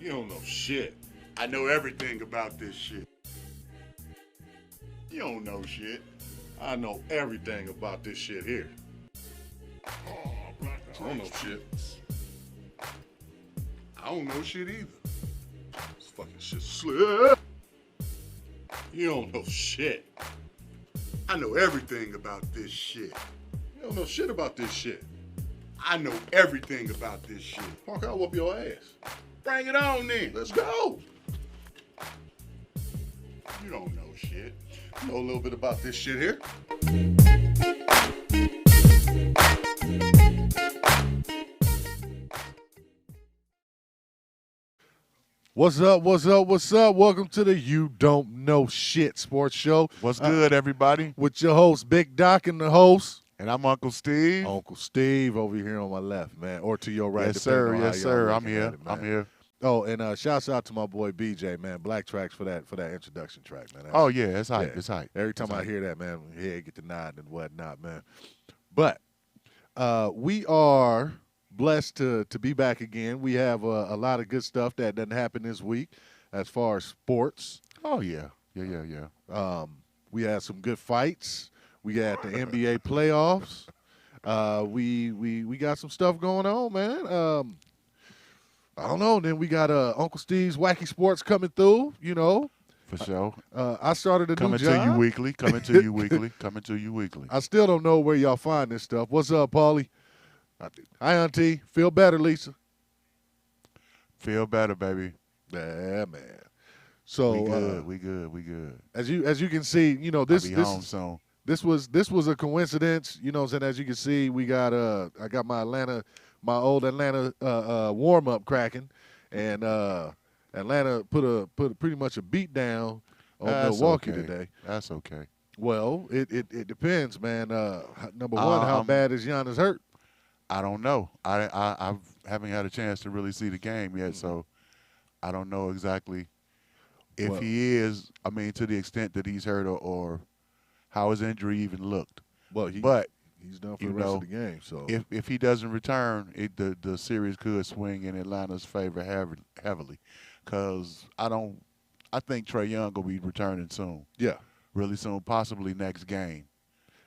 You don't know shit. I know everything about this shit. You don't know shit. I know everything about this shit here. I don't know shit. I don't know shit either. This fucking shit slick. You don't know shit. I know everything about this shit. You don't know shit about this shit. I know everything about this shit. Punk, I'll whoop your ass. Bring it on then. Let's go. You don't know shit. You know a little bit about this shit here. What's up? What's up? What's up? Welcome to the You Don't Know Shit Sports Show. What's good, everybody? With your host, Big Doc, and the host, And I'm Uncle Steve. Uncle Steve, over here on my left, man, or to your right. Yes, sir. depending on Yes, how y'all sir. I'm looking here. at it, man. I'm here. Oh, and shouts out to my boy BJ, man. Black Tracks for that introduction track, man. Oh yeah, it's hype. yeah. It's hype. Every time It's I hype. hear that, man, yeah, get the nod and whatnot, man. But we are blessed to be back again. We have a lot of good stuff that doesn't happen this week as far as sports. Oh yeah. Yeah. We had some good fights. We got the NBA playoffs. We got some stuff going on, man. I don't know. Then we got Uncle Steve's Wacky Sports coming through. You know, For sure. I started a Coming new job. to you weekly. Coming to you weekly. Coming to you weekly. I still don't know where y'all find this stuff. What's up, Paulie? Hi, Auntie. Feel better, Lisa. Feel better, baby. Yeah, man. So We good. We good. We good. as you can see, you know I'll be home soon. this was a coincidence. You know what I'm saying? As you can see, we got I got my old Atlanta warm up cracking, and Atlanta put pretty much a beat down on That's Milwaukee okay. today. That's okay. Well, it depends, man. Number one, how bad is Giannis hurt? I don't know. I haven't had a chance to really see the game yet, so I don't know exactly if Well- he is. I mean, to the extent that he's hurt or how his injury even looked. Well, But he's done for you the rest know, of the game. So if he doesn't return, the series could swing in Atlanta's favor heavily, because I think Trae Young will be returning soon, yeah, really soon, possibly next game.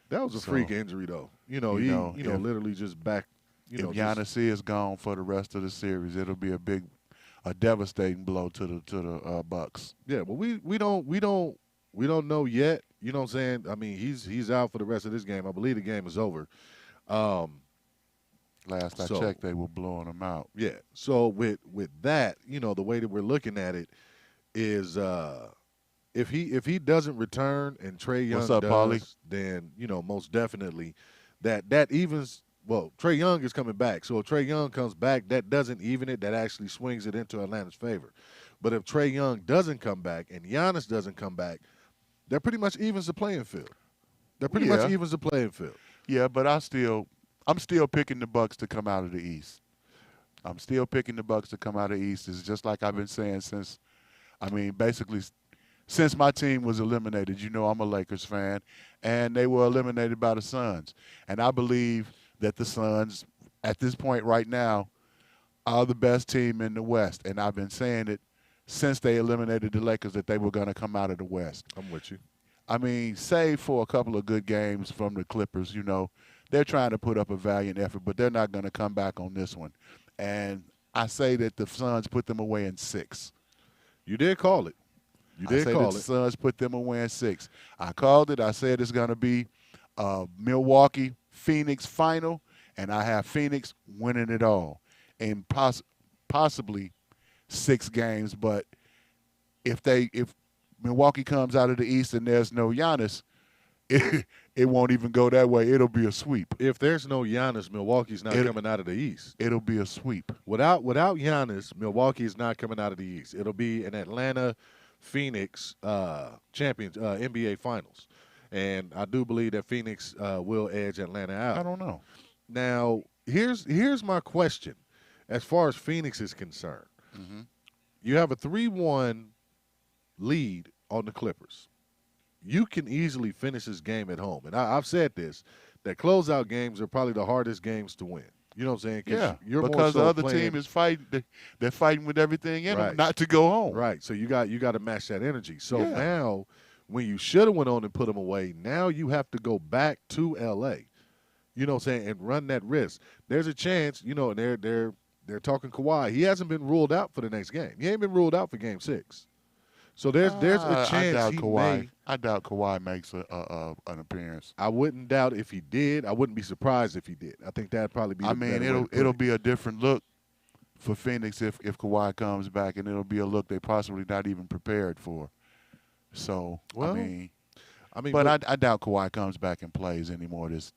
that was a So, freak injury, though. You know, if- literally just back. You know, If just- Giannis is gone for the rest of the series, it'll be a devastating blow to the Bucks. yeah, but we don't know yet. You know what I'm saying? I mean, he's out for the rest of this game. I believe the game is over. Last I So- checked, they were blowing him out. Yeah. So with that, you know, the way that we're looking at it is if he doesn't return and Trae Young What's up, does, Paulie? then you know most definitely that evens. Well, Trae Young is coming back, so if Trae Young comes back, that doesn't even it. That actually swings it into Atlanta's favor. But if Trae Young doesn't come back and Giannis doesn't come back, that pretty much evens the playing field. That pretty much Yeah. evens the playing field. Yeah, but I'm still picking the Bucks to come out of the East. I'm still picking the Bucks to come out of the East. It's just like I've been saying basically since my team was eliminated. You know, I'm a Lakers fan, and they were eliminated by the Suns. And I believe that the Suns, at this point right now, are the best team in the West. And I've been saying it since they eliminated the Lakers that they were going to come out of the West. I'm with you. I mean, save for a couple of good games from the Clippers, you know, they're trying to put up a valiant effort, but they're not going to come back on this one. And I say that the Suns put them away in 6. You did call it. You I did say call that the it. Suns put them away in 6. I called it. I said it's going to be Milwaukee-Phoenix final, and I have Phoenix winning it all in possibly 6 games. But if Milwaukee comes out of the East and there's no Giannis, it won't even go that way. It'll be a sweep. If there's no Giannis, Milwaukee's not coming out of the East. It'll be a sweep. Without Giannis, Milwaukee is not coming out of the East. It'll be an Atlanta Phoenix champions NBA Finals, and I do believe that Phoenix will edge Atlanta out. I don't know. Now, here's my question, as far as Phoenix is concerned. Mm-hmm. You have a 3-1 lead on the Clippers. You can easily finish this game at home, and I've said this, that closeout games are probably the hardest games to win. You know what I'm saying? Yeah, you're more because so the other playing, team is fighting. They're fighting with everything in them Right. not to go home. right. So you got to match that energy. So Yeah. now, when you should have went on and put him away, now you have to go back to L.A. You know what I'm saying, and run that risk. There's a chance, and they're talking Kawhi. He hasn't been ruled out for the next game. He ain't been ruled out for Game 6. So there's a I chance doubt he Kawhi. may. I doubt Kawhi makes an appearance. I wouldn't doubt if he did. I wouldn't be surprised if he did. I think that'd probably be. I the mean, better way to put it'll it. be a different look for Phoenix if Kawhi comes back, and it'll be a look they possibly not even prepared for. So Well, I mean, but I doubt Kawhi comes back and plays anymore this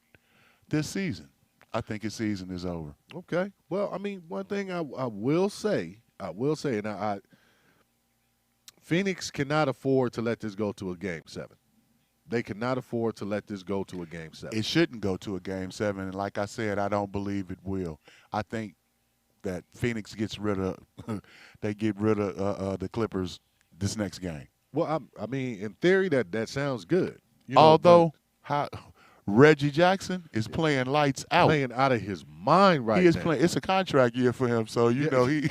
season. I think his season is over. Okay. Well, I mean, one thing I will say, and Phoenix cannot afford to let this go to a Game 7. They cannot afford to let this go to a Game 7. It shouldn't go to a Game 7, and like I said, I don't believe it will. I think that Phoenix gets rid of the Clippers this next game. Well, I mean, in theory, that sounds good. Although Reggie Jackson is playing lights out. Playing out of his mind right now. He is playing. It's a contract year for him, so you know he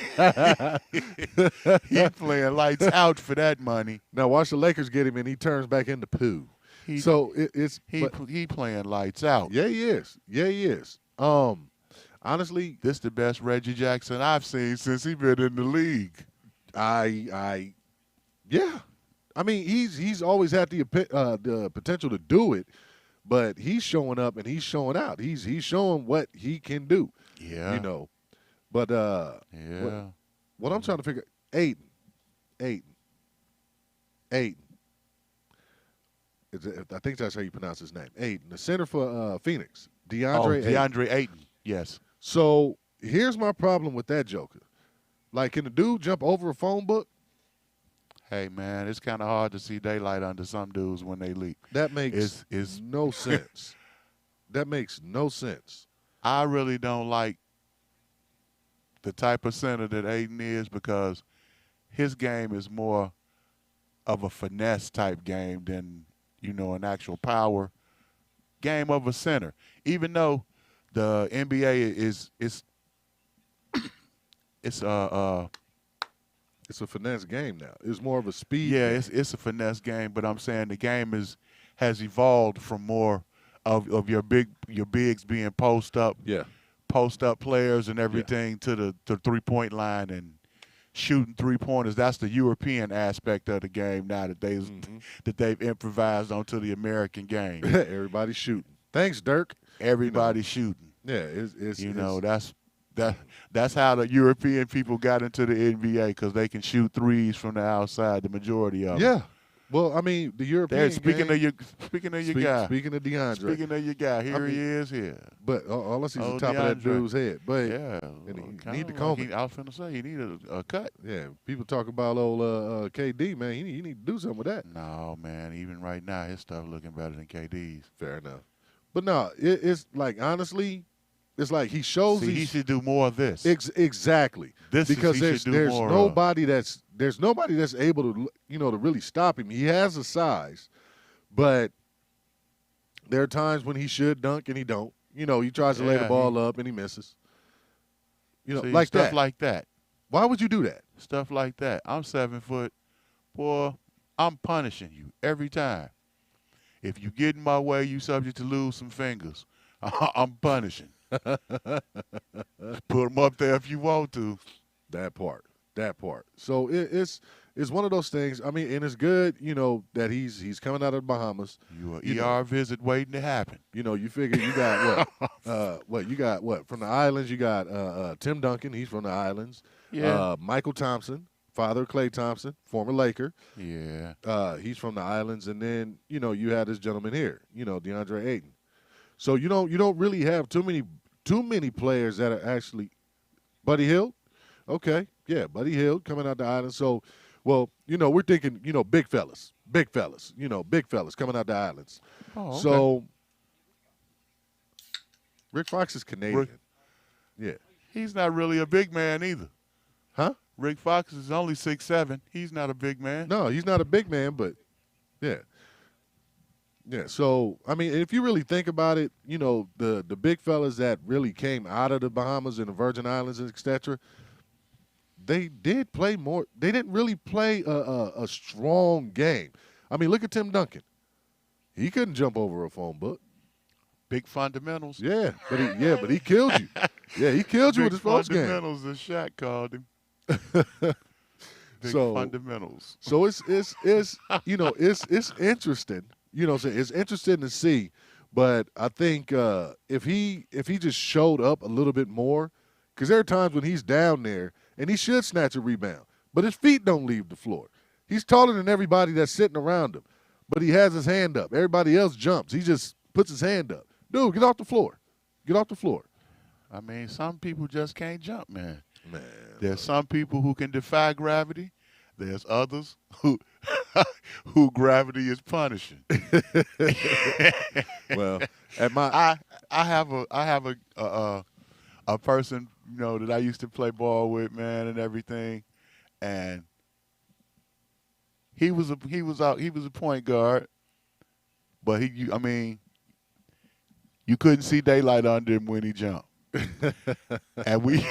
he's playing lights out for that money. Now watch the Lakers get him, and he turns back into poo. He playing lights out. Yeah, he is. Yeah, he is. Honestly, this the best Reggie Jackson I've seen since he been in the league. Yeah. I mean, he's always had the potential to do it, but he's showing up and he's showing out. He's showing what he can do. Yeah. But yeah. What I'm trying to figure, Ayton. I think that's how you pronounce his name. Ayton, the center for Phoenix. DeAndre Ayton. Yes. So here's my problem with that joker. Like, can the dude jump over a phone book? Hey, man, it's kind of hard to see daylight under some dudes when they leak. That makes no sense. That makes no sense. I really don't like the type of center that Ayton is because his game is more of a finesse type game than, an actual power game of a center. Even though the NBA is it's a finesse game now. It's more of a speed. Yeah, game. it's a finesse game, but I'm saying the game has evolved from more of your bigs being post up players and everything to the 3-point line and shooting 3-pointers. That's the European aspect of the game now that they've improvised onto the American game. Everybody's shooting. Thanks, Dirk. Everybody's shooting. Yeah, that's how the European people got into the NBA because they can shoot threes from the outside. The majority of them. Yeah. Well, I mean, the European. Speaking of your guy. Speaking of DeAndre. Speaking of your guy, he is here. But all I see is the top DeAndre. of that dude's head. But yeah, and he need to comb it. I was finna say he need a cut. Yeah, people talk about old KD, man. You need to do something with that. No, man. Even right now, his stuff looking better than KD's. Fair enough. But no, it's like honestly, it's like he shows. He should do more of this. Exactly. Because there's nobody that's able to to really stop him. He has a size, but there are times when he should dunk and he don't. He tries to lay the ball up and he misses. Like stuff that. like that. Why would you do that? Stuff like that. I'm 7 foot, boy. I'm punishing you every time. If you get in my way, you subject to lose some fingers. I'm punishing. Put them up there if you want to. That part. So it's one of those things. I mean, and it's good, that he's coming out of the Bahamas. ER visit waiting to happen. You figure you got what? You got what? From the islands, you got Tim Duncan. He's from the islands. Yeah. Michael Thompson, father of Klay Thompson, former Laker. Yeah. He's from the islands, and then you had this gentleman here, DeAndre Ayton. So you don't really have too many players that are actually Buddy Hield. Okay, yeah, Buddy Hield coming out the island. So, well, we're thinking, big fellas, coming out the islands. Oh, okay. So, Rick Fox is Canadian. Yeah. He's not really a big man either. Huh? Rick Fox is only 6'7". He's not a big man. No, he's not a big man, but yeah. Yeah, so I mean, if you really think about it, the big fellas that really came out of the Bahamas and the Virgin Islands, etc., they did play more. They didn't really play a strong game. I mean, look at Tim Duncan. He couldn't jump over a phone book. Big fundamentals. Yeah, but he killed you. Yeah, he killed you with his post game. Fundamentals, as Shaq called him. Big fundamentals. So it's it's interesting. It's interesting to see. But I think if he just showed up a little bit more, because there are times when he's down there and he should snatch a rebound, but his feet don't leave the floor. He's taller than everybody that's sitting around him, but he has his hand up. Everybody else jumps. He just puts his hand up. Dude, get off the floor. Get off the floor. I mean, some people just can't jump, man. Man, There's some people who can defy gravity. There's others who who gravity is punishing. well, at my I have a person that I used to play ball with, man, and everything, and he was a point guard, but you couldn't see daylight under him when he jumped, and we.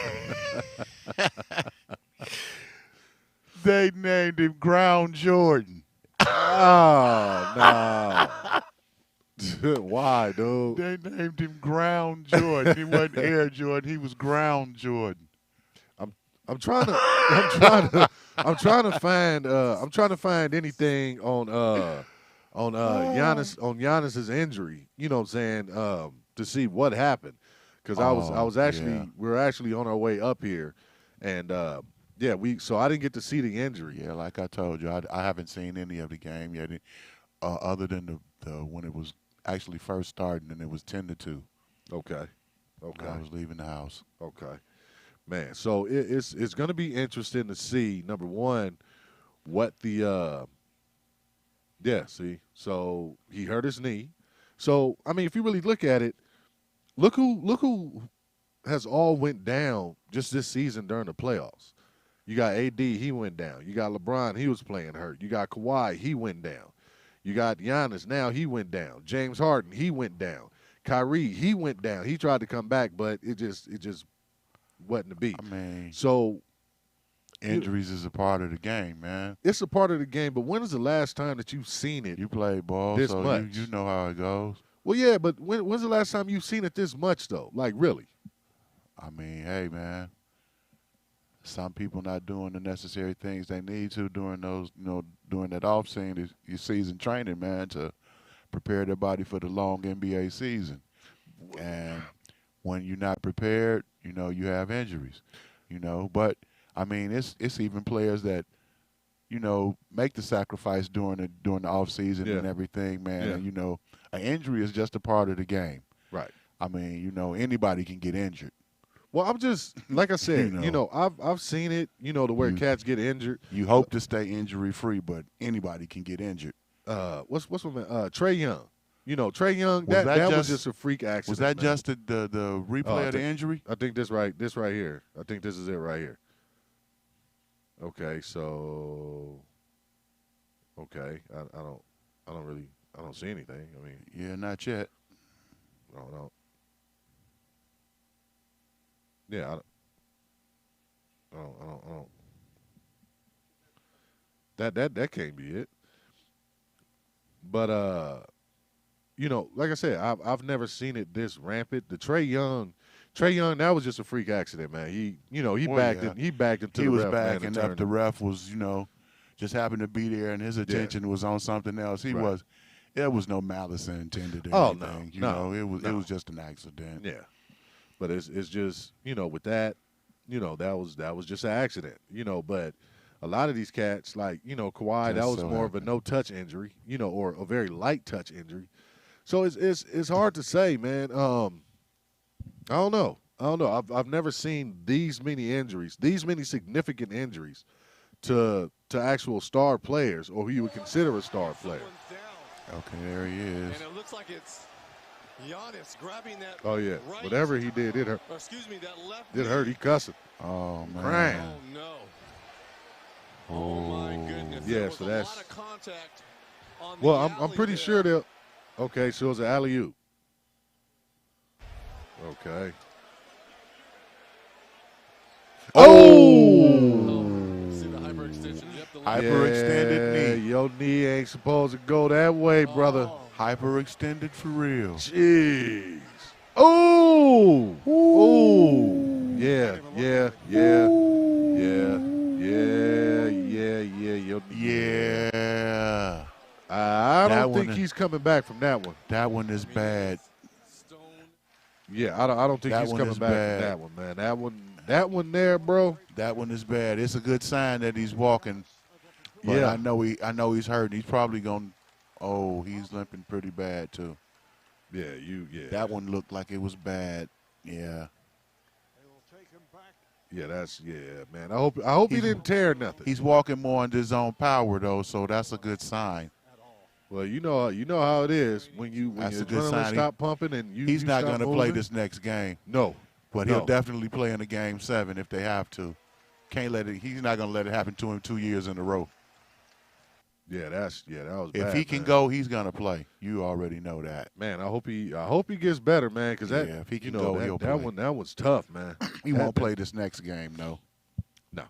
They named him Ground Jordan. Oh, no. Why, dude? They named him Ground Jordan. He wasn't Air Jordan. He was Ground Jordan. I'm trying to find anything on Giannis's injury. You know what I'm saying? To see what happened, because we were actually on our way up here, and. So I didn't get to see the injury. Yeah, like I told you, I haven't seen any of the game yet, other than the when it was actually first starting, and it was 10-2. Okay. I was leaving the house. Okay, man. So it's going to be interesting to see, number one, what the So he hurt his knee. So I mean, if you really look at it, look who has all went down just this season during the playoffs. You got AD, he went down. You got LeBron, he was playing hurt. You got Kawhi, he went down. You got Giannis, now he went down. James Harden, he went down. Kyrie, he went down. He tried to come back, but it just wasn't to be. I mean, so injuries is a part of the game, man. It's a part of the game, but when is the last time that you've seen it? You played ball, this so much? You know how it goes. Well, yeah, but when's the last time you've seen it this much, though? Like, really? I mean, hey, man. Some people not doing the necessary things they need to during those, during that off season, your season training, man, to prepare their body for the long NBA season. And when you're not prepared, you have injuries, But I mean, it's even players that, make the sacrifice during the off season and everything, man. Yeah. And an injury is just a part of the game. Right. I mean, anybody can get injured. Well, I'm just like I said, I've seen it, to where cats get injured. You hope to stay injury free, but anybody can get injured. What's my man? Trae Young. Trae Young. Was that was just a freak accident. Was that man. just the replay of the injury? I think this right here. I think this is it right here. Okay, so I don't see anything. I mean, yeah, not yet. I don't. Yeah, I don't. That can't be it. But like I said, I've never seen it this rampant. The Trae Young, that was just a freak accident, man. He backed into the ref. He was backing up. The ref was, just happened to be there, and his attention was on something else. There was no malice intended or anything. It was just an accident. Yeah. But it's just, with that, that was just an accident, But a lot of these cats, like, Kawhi, that was more of a no-touch injury, or a very light touch injury. So it's hard to say, man. I don't know. I've never seen these many injuries, these many significant injuries to actual star players, or who you would consider a star player. Okay, there he is. And it looks like it's Giannis grabbing that. Oh yeah, right, whatever he did, it hurt. That left. It hurt. He cussing. Oh man. Crying. Oh no. Oh my goodness. Yeah, There was so a that's. lot of contact on Well, the I'm alley pretty there. sure they'll. Okay, so it's an alley-oop. Okay. Oh, see the hyperextension. Yep, the leg. Hyperextended knee. Your knee ain't supposed to go that way, brother. Oh, Hyperextended for real. Jeez. Oh. Oh. Yeah. Yeah. Yeah. Yeah. Yeah. Yeah. Yeah. Yeah. I That don't think one- he's coming back from that one. That one is bad. Stone. Yeah, I don't think That he's one coming is back bad. from that one, man. That one there, bro. That one is bad. It's a good sign that he's walking. But Yeah. I know he's hurting. He's probably going. Oh, he's limping pretty bad too. Yeah, That one looked like it was bad. Yeah. Man. I hope he He's- didn't tear nothing. He's walking more under his own power though, so that's a good sign. Well, you know how it is when That's your a good adrenaline sign. stop pumping and He's you not stop going to play moving. this next game, No, but No. he'll definitely play in the game 7 if they have to. Can't let it. He's not going to let it happen to him 2 years in a row. Yeah, that was If bad, he can man. go, he's going to play. You already know that. Man, I hope he gets better, man. Because that, Yeah, if he can you know, go, he'll that play. that one's tough, man. He won't play this next game, no. No.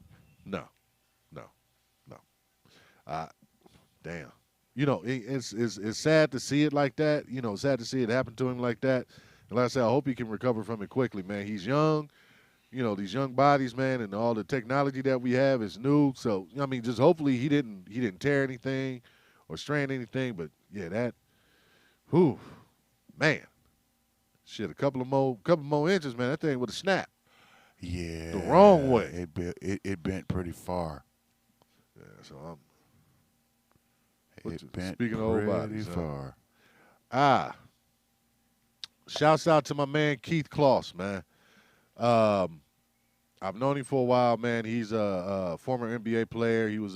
Damn. You know, it's sad to see it like that. You know, sad to see it happen to him like that. And like I said, I hope he can recover from it quickly, man. He's young. You know, these young bodies, man, and all the technology that we have is new. So, I mean, just hopefully he didn't tear anything or strain anything. But yeah, man, shit, a couple more inches, man. That thing would have snapped. Yeah. The wrong way. It bent pretty far. Yeah, so I'm. It bent Speaking of old pretty bodies, huh? far. Shouts out to my man Keith Kloss, man. I've known him for a while, man. He's a former NBA player. He was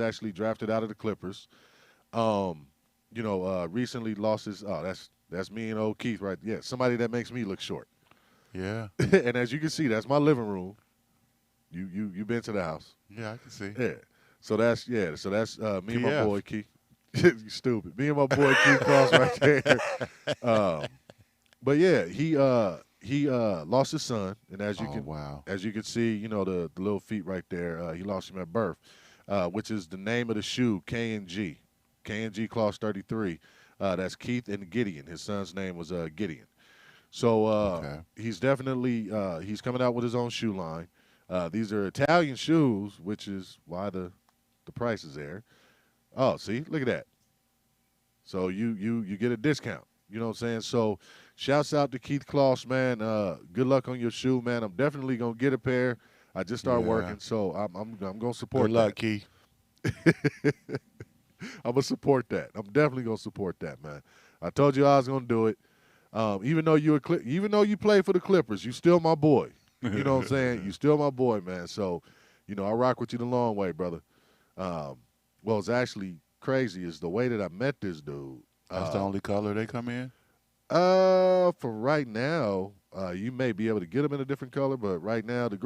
actually drafted out of the Clippers. Recently lost his. Oh, that's me and old Keith, right? Yeah, somebody that makes me look short. Yeah. And as you can see, that's my living room. You been to the house? Yeah, I can see. Yeah. So that's me and my PF. boy Keith. You stupid. Me and my boy Keith Cross right there. But yeah, he lost his son, and as you Wow. can see, you know the little feet right there. He lost him at birth, which is the name of the shoe K&G Kloss 33. That's Keith and Gideon. His son's name was Gideon. So Okay. he's definitely he's coming out with his own shoe line. These are Italian shoes, which is why the price is there. Oh, see, look at that. So you get a discount. You know what I'm saying? So shouts out to Keith Kloss, man. Good luck on your shoe, man. I'm definitely gonna get a pair. I just started Yeah. working, so I'm gonna support Good luck, that. Key. I'm gonna support that. I'm definitely gonna support that, man. I told you I was gonna do it. Even though you play for the Clippers, you still my boy. You know what I'm saying? You still my boy, man. So, you know, I rock with you the long way, brother. Well, it's actually crazy is the way that I met this dude. That's the only color they come in? For right now, you may be able to get them in a different color, but right now I think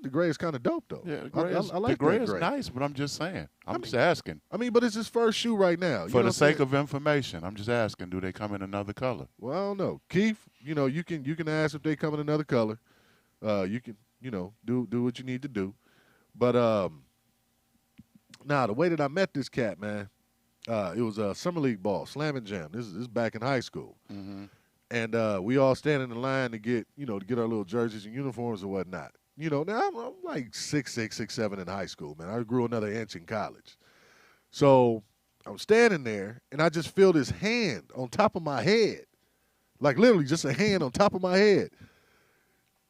the gray is kind of dope though. Yeah, I like the gray that is gray. nice, but I'm just saying. I'm just mean, asking. I mean, but it's his first shoe right now. For the sake of information, I'm just asking, do they come in another color? Well, I don't know, Keith. You know, you can ask if they come in another color. You can do what you need to do, but the way that I met this cat, man, it was a summer league ball, Slam and Jam. This is back in high school, and we all standing in line to get our little jerseys and uniforms and whatnot. You know, now I'm like 6'6", 6'7" in high school, man. I grew another inch in college, so I'm standing there and I just feel this hand on top of my head, like literally just a hand on top of my head.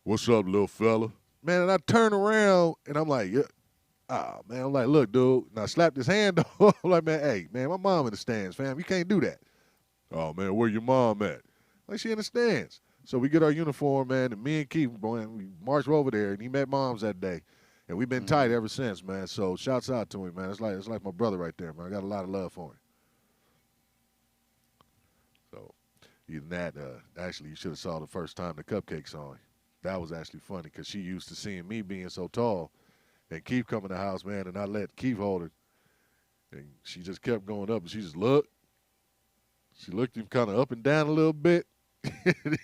What's up, little fella? Man, and I turn around and I'm like, yeah. Oh, man, I'm like, look, dude. And I slapped his hand off. I'm like, man, hey, man, my mom in the stands, fam. You can't do that. Oh, man, where your mom at? Like, she in the stands. So we get our uniform, man, and me and Keith, boy, we marched over there, and he met moms that day. And we've been tight ever since, man. So shouts out to him, man. It's like my brother right there, man. I got a lot of love for him. So even that, actually, you should have saw the first time the cupcake saw him. That was actually funny because she used to seeing me being so tall. And Keith come in the house, man, and I let Keith hold her. And she just kept going up, and she just looked. She looked him kind of up and down a little bit.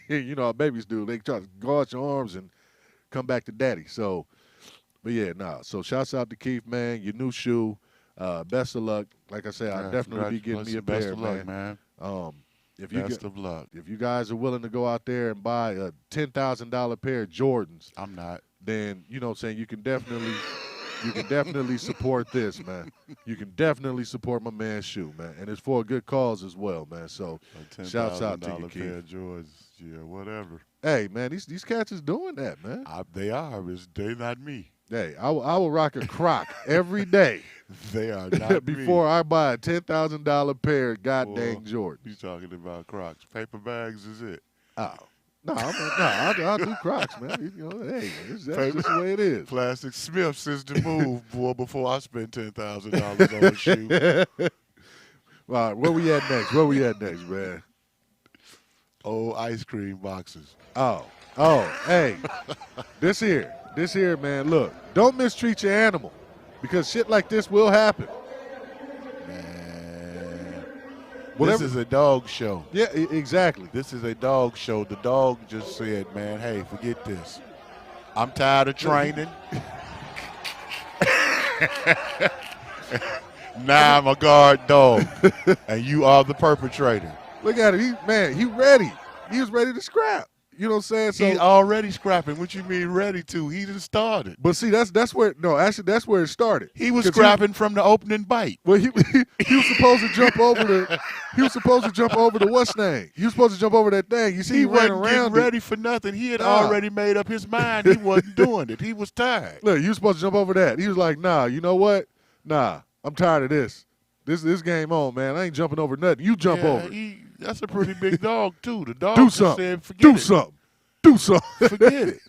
You know how babies do. They try to guard your arms and come back to daddy. So, but yeah, nah. So shouts out to Keith, man. Your new shoe. Best of luck. Like I said, I'll definitely be getting me a best pair, of luck, man. If you Best of luck. if you guys are willing to go out there and buy a $10,000 pair of Jordans, I'm not. then you know what I'm saying, you can definitely support this, man. You can definitely support my man's shoe, man. And it's for a good cause as well, man. So A shouts out to you, $10,000 Keith. pair of Jordans. Yeah, whatever. Hey, man, these cats is doing that, man. They are. They not me. Hey, I will rock a Croc every day They are not before me. I buy a $10,000 pair of goddamn Boy, Jordans. You talking about Crocs? Paper bags is it? Oh. No, I'll do Crocs, man. You know, hey, that's just the way it is. Plastic Smiths is the move, boy. Before I spend $10,000 on a shoe. All right, where we at next, man? Old ice cream boxes. Oh, hey, this here, man. Look, don't mistreat your animal, because shit like this will happen. Man, Whatever. this is a dog show. Yeah, exactly. This is a dog show. The dog just said, man, hey, forget this. I'm tired of training. Now I'm a guard dog, and you are the perpetrator. Look at him, he ready. He was ready to scrap. You know what I'm saying? So, He's already scrapping. What you mean ready to? He just started. but see, that's where that's where it started. He was 'Cause scrapping from the opening bite. Well, he was supposed to jump over the what's name? He was supposed to jump over that thing. You see, He he ran wasn't getting around ready for nothing. He had Nah. already made up his mind. He wasn't doing it. He was tired. Look, you was supposed to jump over that. He was like, nah, you know what? Nah, I'm tired of this. This game on, man. I ain't jumping over nothing. You jump Yeah, over. That's a pretty big dog, too. The dog Do just something. said, forget Do it. something. Do something. Forget it.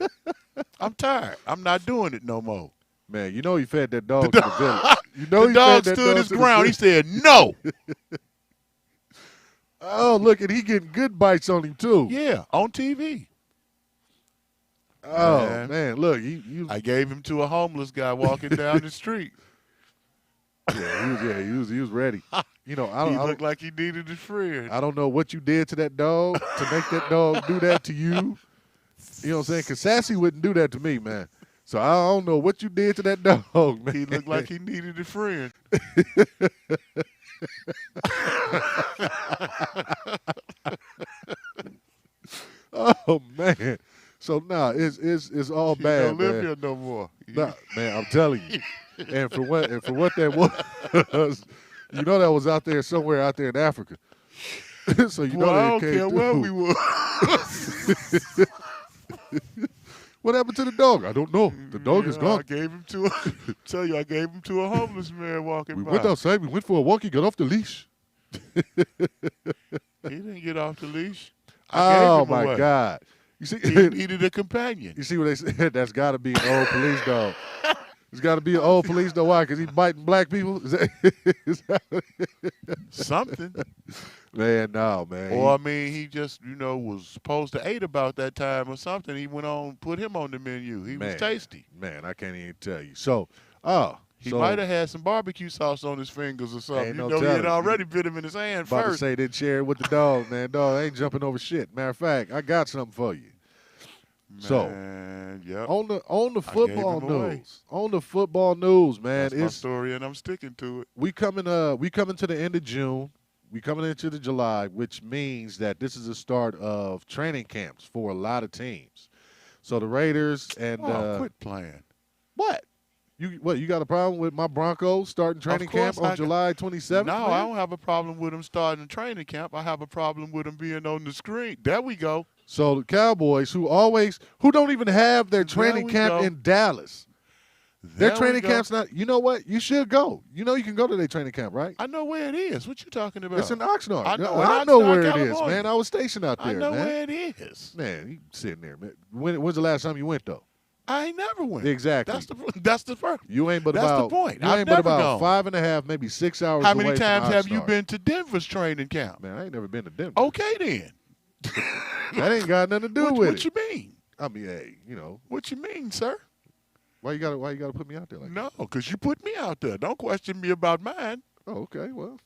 I'm tired. I'm not doing it no more. Man, you know he fed that dog to the village. You know The he dog fed that stood dog his to the ground. He village. said, no. Oh, look, and he getting good bites on him, too. Yeah, on TV. Oh, Man. man, look. You I gave him to a homeless guy walking down the street. he was ready. You know, He looked like he needed a friend. I don't know what you did to that dog to make that dog do that to you. You know what I'm saying? Because Sassy wouldn't do that to me, man. So I don't know what you did to that dog, man. He looked like he needed a friend. Oh, man. So, nah, it's all He bad, don't live man. here no more. Nah, man, I'm telling you. And for what that was, you know that was out there somewhere out there in Africa. So you Boy, know I that don't it came care where through. we were. What happened to the dog? I don't know. The dog is I gone. gave him to I gave him to a homeless man walking We by. went outside. We went for a walk. He got off the leash. He didn't get off the leash. I gave Oh him my away. God! You see, He needed a companion. you see what they said? That's got to be an old police dog. It's got to be an old police dog. Why? Because he's biting black people? Is that Something. man, no, man. Or I mean, he just, was supposed to eat about that time or something. He went on, put him on the menu. He was Man. tasty. Man, I can't even tell you. So, He so, might have had some barbecue sauce on his fingers or something. Ain't You no know, he had telling. already bit him in his hand about to first. say didn't share it with the dog, man. Dog ain't jumping over shit. Matter of fact, I got something for you. So, Man, yep. on the I football gave him away. news, man, That's my it's story, and I'm sticking to it. we coming to the end of June. We coming into the July, which means that this is the start of training camps for a lot of teams. So the Raiders and Quit playing. what? You got a problem with my Broncos starting training camp course on I July 27th? No, man? I don't have a problem with him starting training camp. I have a problem with him being on the screen. There we go. So the Cowboys, who don't even have their training we camp go. in Dallas. Their There we training go. camp's not. You know what? You should go. You know you can go to their training camp, right? I know where it is. What you talking about? It's in Oxnard. I know I in know Oxnard, where it is, California. man. I was stationed out there, I know man. where it is. Man, you sitting there, man. When's the last time you went though? I ain't never went. Exactly. That's the first. You ain't but That's the about point. You I've ain't but never about gone. 5.5, maybe 6 hours. How many away from times have you Oxnard. been to Denver's training camp? Man, I ain't never been to Denver. Okay then. That ain't got nothing to do What, with what it. you mean? I mean, hey, What you mean, sir? why you gotta put me out there like that? No, because you put me out there. Don't question me about mine. Oh, okay. Well,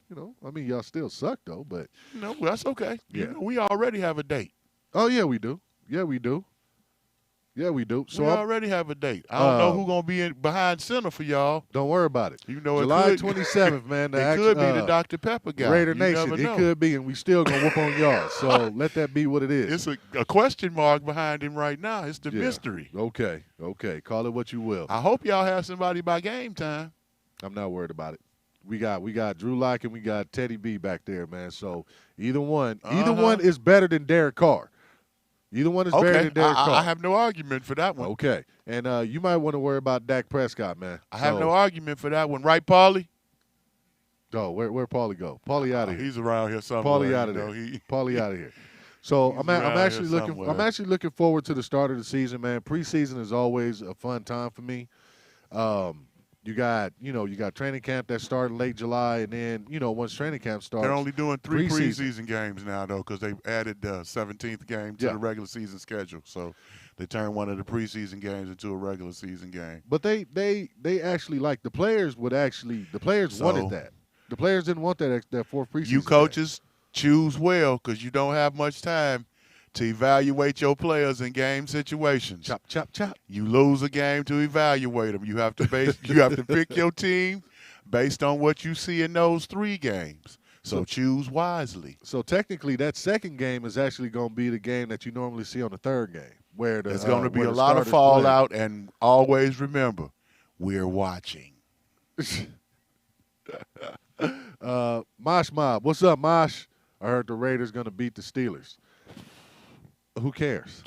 I mean, y'all still suck though, but No, that's okay. Yeah. You know, we already have a date. oh yeah, we do. Yeah, we do. Yeah, we do. So We I'm, already have a date. I don't know Um, who's gonna be behind center for y'all. don't worry about it. You know, July it could 27th, man. The it could be the Dr. Pepper guy. Raider You Nation. never It know. could be, and we still gonna whoop on y'all. So let that be what it is. It's a question mark behind him right now. It's the Yeah. mystery. Okay. Call it what you will. I hope y'all have somebody by game time. I'm not worried about it. We got Drew Lock and we got Teddy B back there, man. So either one is better than Derek Carr. Either one is better Okay, than Derek Carr. I have no argument for that one. Okay. And you might want to worry about Dak Prescott, man. I have no argument for that one. Right, Paulie? Oh, where Paulie go? Paulie out of here. He's around here somewhere. Paulie out of you there. know, he- Paulie out of here. So He's I'm around actually here looking. somewhere. I'm actually looking forward to the start of the season, man. Preseason is always a fun time for me. You got training camp that started late July, and then once training camp starts, They're only doing 3 preseason. preseason games now, though, because they added the 17th game to Yeah. the regular season schedule. So they turned one of the preseason games into a regular season game. But they actually the players wanted that. The players didn't want that fourth preseason. You coaches choose well because you don't have much time to evaluate your players in game situations. game. Chop. You lose a game to evaluate them. You have to pick your team based on what you see in those 3 games. So choose wisely. So technically, that second game is actually going to be the game that you normally see on the third game, where There's going to be where a the lot of starters play. fallout, and always remember, we're watching. Mosh Mob, what's up, Mosh? I heard the Raiders going to beat the Steelers. Who cares?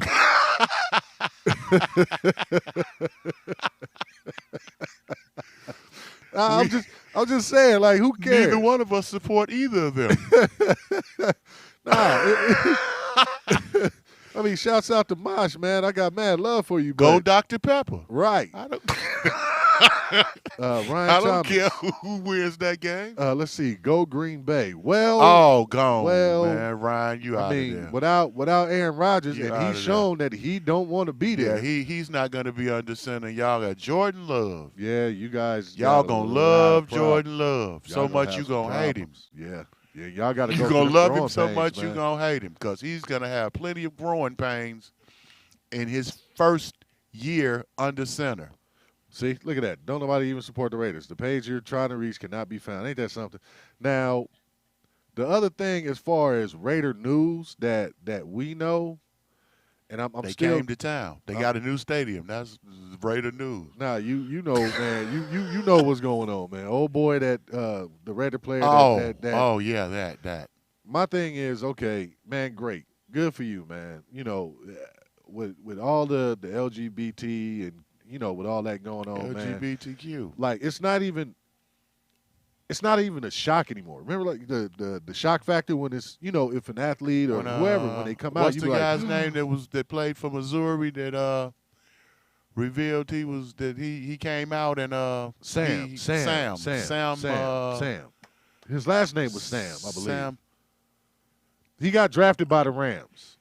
I'm just saying, who cares? Neither one of us support either of them. I mean, shouts out to Mosh, man. I got mad love for you, Go buddy. Dr. Pepper. Right. I don't, Ryan I don't Thomas. care who wins that game. Let's see. Go Green Bay. Well, Oh, gone, well, man. Ryan, you out I of mean, there. without Aaron Rodgers, Get and outta he's there. shown that he don't want to be Yeah, there. he's not going to be under center. Y'all got Jordan Love. Yeah, you guys. Y'all got a going to lot of love problems. Jordan Love Y'all so gonna much have you some going to hate him. problems. Yeah, y'all got to go. You're through going to the love him growing so pains, much man. you're going to hate him because he's going to have plenty of growing pains in his first year under center. See, look at that. Don't nobody even support the Raiders. The page you're trying to reach cannot be found. Ain't that something? Now, the other thing as far as Raider news that we know, and I'm They still came to town. They got a new stadium. That's Raider news. Nah, you know, man, you know what's going on, man. Old boy that the Raider player that Oh yeah, that. my thing is, okay, man, great. Good for you, man. With all the LGBT and with all that going on, man. LGBTQ. It's not even a shock anymore. Remember the shock factor when it's if an athlete or whoever when they come out, What's you the be like, guy's name that played for Missouri that revealed he came out and Sam. His last name was Sam, I believe. Sam. He got drafted by the Rams.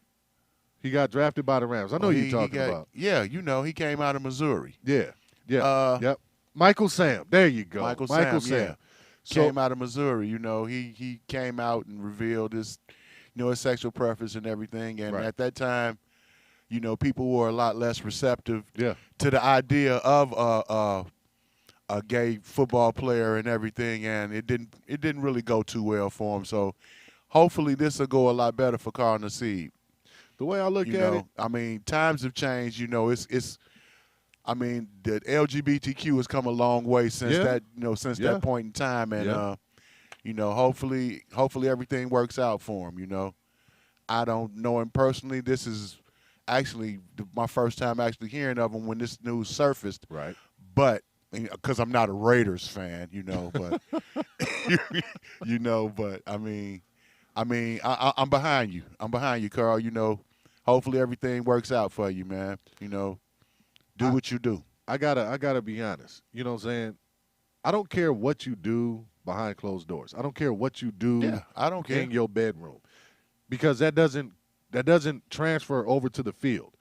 I know you're talking about. Yeah, he came out of Missouri. Yeah. Uh, Yep. Michael Sam. There you go. Michael Sam. Yeah. So, Came out of Missouri. He came out and revealed his sexual preference and everything. And Right. at that time, people were a lot less receptive yeah. to the idea of a gay football player and everything, and it didn't really go too well for him. So hopefully this will go a lot better for Carl Nassib. The way I look at it, I mean, times have changed. I mean, the LGBTQ has come a long way since Yeah. that point in time, and hopefully everything works out for him. I don't know him personally. This is actually my first time actually hearing of him when this news surfaced. right. But because I'm not a Raiders fan, but but I mean, I'm behind you. I'm behind you, Carl. Hopefully everything works out for you, man. Do what you do. I gotta be honest. You know what I'm saying? I don't care what you do behind closed doors. I don't care what you do Yeah, I don't care. in your bedroom. Because that doesn't transfer over to the field.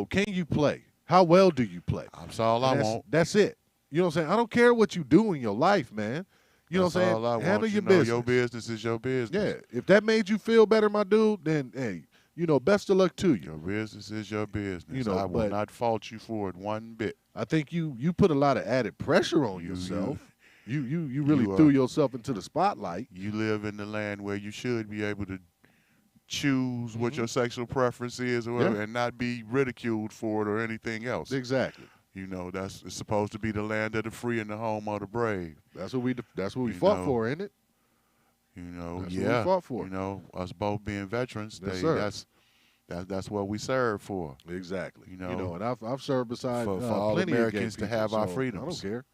Can you play? How well do you play? That's all I want. That's it. You know what I'm saying? I don't care what you do in your life, man. You know That's what I'm all I saying? want. Handle You your know, business. your business is your business. Yeah. If that made you feel better, my dude, then hey, best of luck to you. Your business is your business. You know, I will but- not fault you for it one bit. I think you put a lot of added pressure on You- yourself. You really you, threw yourself into the spotlight. You live in the land where you should be able to choose what your sexual preference is or whatever, Mm-hmm. Yeah. and not be ridiculed for it or anything else. Exactly. You know, it's supposed to be the land of the free and the home of the brave. That's what we You fought know, for, ain't it? You know, That's what we yeah. fought for. You know, us both being veterans, Yes, sir. that's what we serve for. Exactly. You know, and I've served beside for all plenty Americans of gay to have people, our so freedoms. I don't care.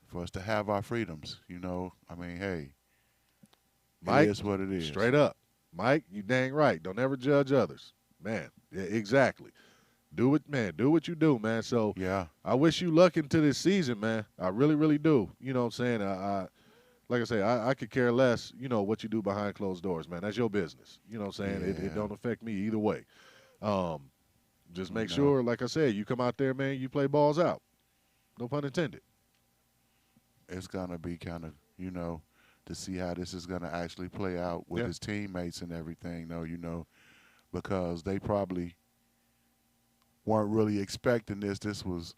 For us to have our freedoms. You know, I mean, hey, Mike, it is what it is. Straight up. Mike, you dang right. Don't ever judge others. Man, yeah, exactly. Do it, man. Do what you do, man. So Yeah. I wish you luck into this season, man. I really, really do. You know what I'm saying? Like I say, I could care less, what you do behind closed doors, man. That's your business. You know what I'm saying? It Yeah. don't affect me either way. Just make No. sure, like I said, you come out there, man, you play balls out. No pun intended. It's going to be kind of, to see how this is going to actually play out with Yeah. his teammates and everything, though, because they probably weren't really expecting this. This was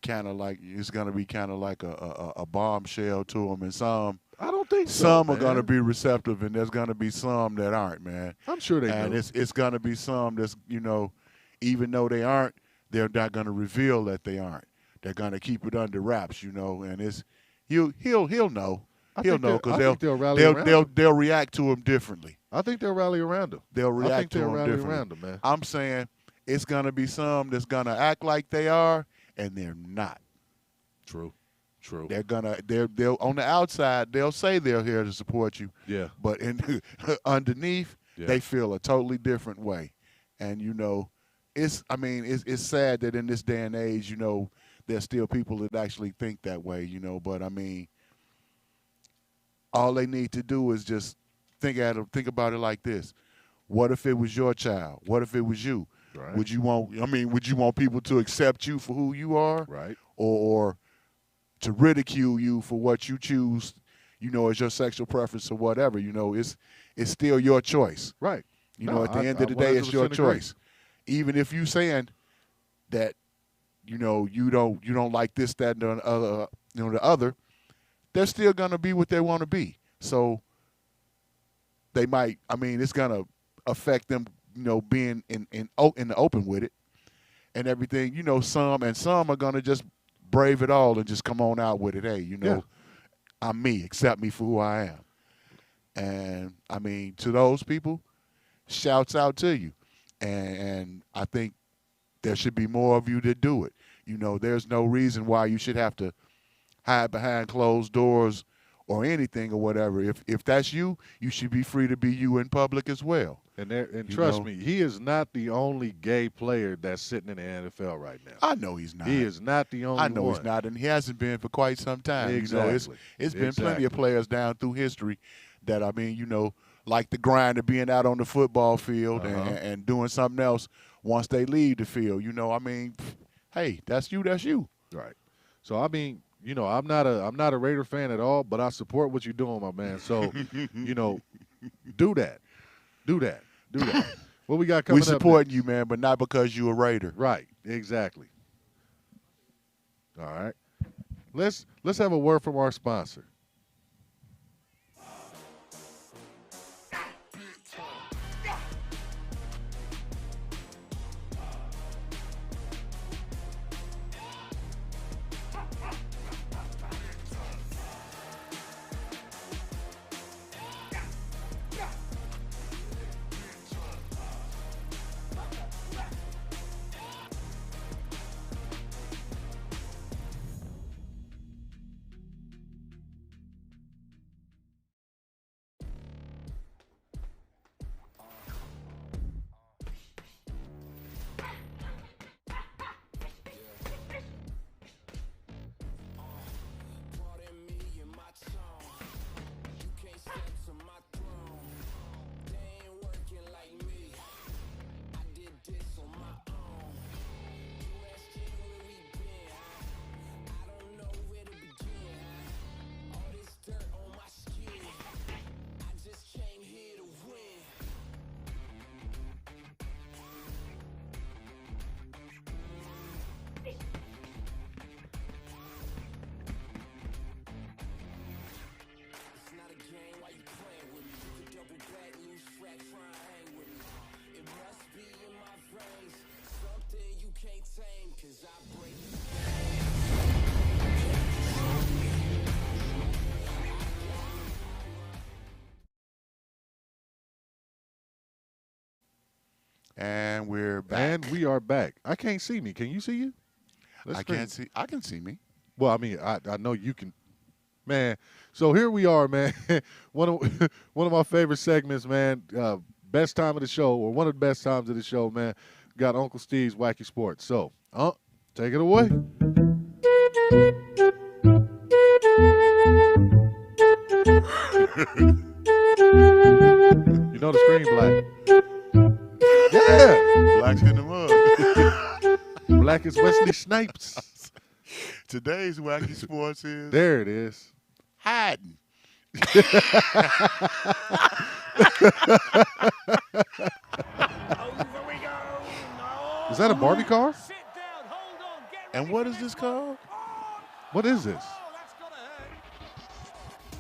kind of like, it's going to be kind of like a bombshell to them, and some I don't think so, some are going to man. be receptive, and there's going to be some that aren't, man. I'm sure they And do. it's going to be some that's, even though they aren't, they're not going to reveal that they aren't. They're going to keep it under wraps, and it's he'll know. I He'll think know I think they'll rally around they'll him. they'll react to him differently. I think they'll rally around him. They'll I think react to they'll him rally differently. around him, man. I'm saying it's going to be some that's going to act like they are, and they're not. True. They'll on the outside they'll say they're here to support you, Yeah. but underneath Yeah. they feel a totally different way. And it's sad that in this day and age, there's still people that actually think that way, but I mean, all they need to do is just think about it like this. What if it was your child? What if it was you? Right. Would you want people to accept you for who you are? Right. Or to ridicule you for what you choose, as your sexual preference or whatever, it's still your choice. Right. At the end of the day, it's your 100% agree. choice. Even if you saying that, you don't like this, that, and the other, the other, they're still gonna be what they want to be. So they might. It's gonna affect them, being in the open with it and everything. Some are gonna just brave it all and just come on out with it. Hey, Yeah. I'm me. Accept me for who I am. And to those people, shouts out to you. And I think there should be more of you that do it. There's no reason why you should have to hide behind closed doors or anything or whatever. If that's you, you should be free to be you in public as well. And You trust know? me, he is not the only gay player that's sitting in the NFL right now. I know he's not. He is not the only I know one. he's not, and he hasn't been for quite some time. Exactly. It's been plenty of Exactly. players down through history that like the grind of being out on the football field and doing something else once they leave the field. Hey, that's you. That's you. Right. So I'm not a Raider fan at all, but I support what you're doing, my man. So, do that. Do that. What we got coming We up? supporting you, man, but not because you a Raider. Right. Exactly. All right. Let's have a word from our sponsor. And we're back. And we are back. I can't see me. Can you see you? Let's I can't see. I can see me. Well, I mean, I know you can, man. So here we are, man. one of my favorite segments, man. Best time of the show, or one of the best times of the show, man. Got Uncle Steve's Wacky Sports. So, take it away. You know the screen, Black. Yeah, Black's in the mud. Black is Wesley Snipes. Today's Wacky Sports is There it is. hiding. Is that a Barbie car? And what is this called? What is this?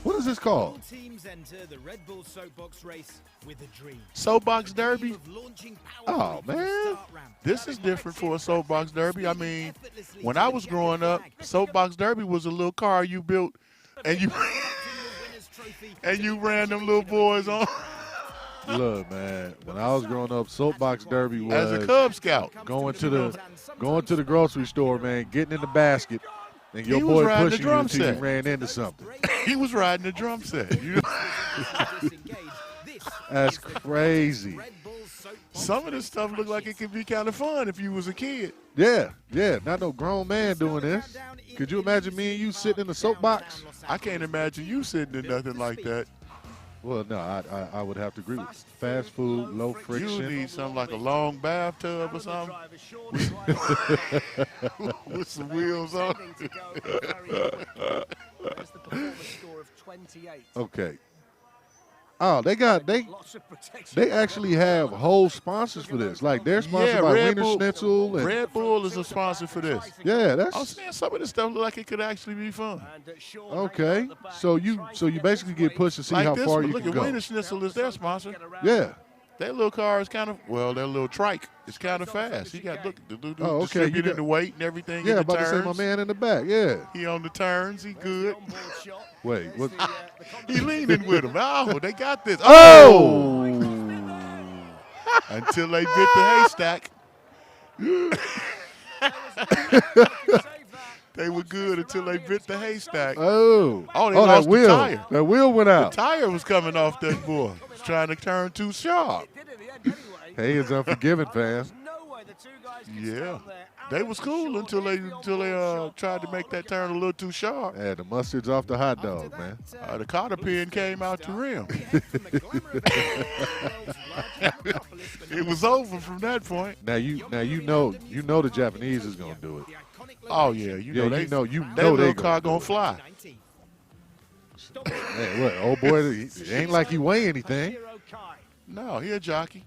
What is this called? Teams enter the Red Bull Soapbox race with a dream. Soapbox Derby? Oh, man. This is different for a Soapbox Derby. I mean, when I was growing up, Soapbox Derby was a little car you built and you and you ran them little boys on Look, man. When I was growing up, Soapbox Derby was as a Cub Scout. going to the grocery store, man, getting in the basket, and your He was boy riding the pushing you drum until you set. ran into something. He was riding the drum set. You know? That's crazy. Some of this stuff looked like it could be kind of fun if you was a kid. Yeah, not no grown man doing this. Could you imagine me and you sitting in the soapbox? I can't imagine you sitting in nothing like that. Well, no, I would have to agree with you. Fast food, low You friction. need something like a long bathtub or something with some wheels on it. Okay. Oh, they actually have whole sponsors for this. Like they're sponsored by Red Wiener Bull, Schnitzel and Red Bull is a sponsor for this. yeah, I'm that's saying some of this stuff look like it could actually be fun. okay. So you basically get pushed to see Like how this far one, you look can at go. Wiener Schnitzel is their sponsor. Yeah. That little car is kind of, well, that little trike is kind of fast. He got, look, the dude Oh, okay, you distributing got- the weight and everything Yeah, in the about to say my turns. man in the back. Yeah. He on the turns. He good. Wait, what? He leaning with him. Oh, they got this. Oh! Until they bit the haystack. They were good until they bit the haystack. Oh. Oh, they that lost the wheel. tire. That wheel went The out. tire was coming off that boy. He was trying to turn too sharp. Hey, it's Unforgiven, fam. Yeah. They was cool until they tried to make that turn a little too sharp. Yeah, the mustard's off the hot dog, man. The cotter pin came out the rim. It was over from that point. Now you know the Japanese is gonna do it. Oh yeah, you know Yeah, they you know that they little car gonna gonna fly. Hey, what, old boy? It ain't like he weigh anything. No, he a jockey.